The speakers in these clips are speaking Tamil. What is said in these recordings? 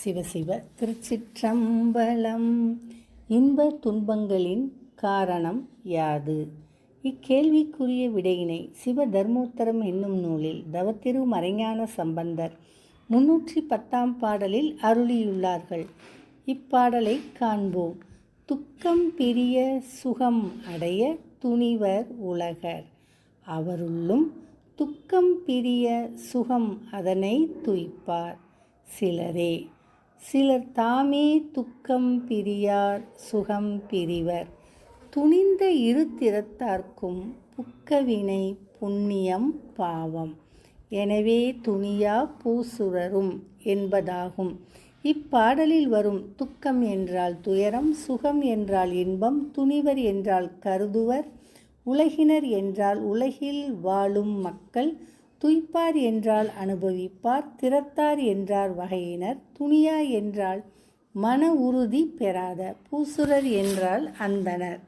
சிவசிவ திருச்சிற்றம்பலம். இன்ப துன்பங்களின் காரணம் யாது? இக்கேள்விக்குரிய விடையினை சிவதர்மோத்தரம் என்னும் நூலில் தவத்திரு மறைஞான சம்பந்தர் 310 பாடலில் அருளியுள்ளார்கள். இப்பாடலை காண்போம். துக்கம் பிரிய சுகம் அடைய துணிவர் உலகர், அவருள்ளும் துக்கம் பிரிய சுகம் அதனை துய்ப்பார் சிலரே. சிலர் தாமே துக்கம் பிரியார் சுகம் பிரிவர், துணிந்த இரு திறத்தார்க்கும் புக்கவினை புண்ணியம் பாவம், எனவே துணியா பூசுரரும் என்பதாகும். இப்பாடலில் வரும் துக்கம் என்றால் துயரம், சுகம் என்றால் இன்பம், துணிவர் என்றால் கருதுவர், உலகினர் என்றால் உலகில் வாழும் மக்கள், துய்ப்பார் என்றால் அனுபவிப்பார், திறத்தார் என்றார் வகையினர், துணியா என்றால் மன உறுதி பெறாத, பூசுரர் என்றால் அந்தணர்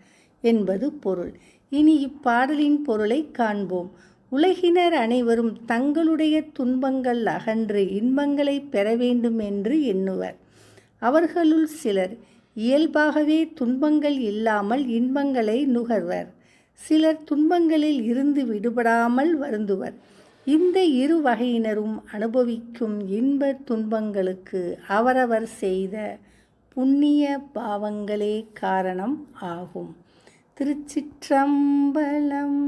என்பது பொருள். இனி இப்பாடலின் பொருளை காண்போம். உலகினர் அனைவரும் தங்களுடைய துன்பங்கள் அகன்று இன்பங்களை பெற வேண்டும் என்று எண்ணுவர். அவர்களுள் சிலர் இயல்பாகவே துன்பங்கள் இல்லாமல் இன்பங்களை நுகர்வர். சிலர் துன்பங்களில் இருந்து விடுபடாமல் வருந்துவர். இந்த இரு வகையினரும் அனுபவிக்கும் இன்ப துன்பங்களுக்கு அவரவர் செய்த புண்ணிய பாவங்களே காரணம் ஆகும். திருச்சிற்றம்பலம்.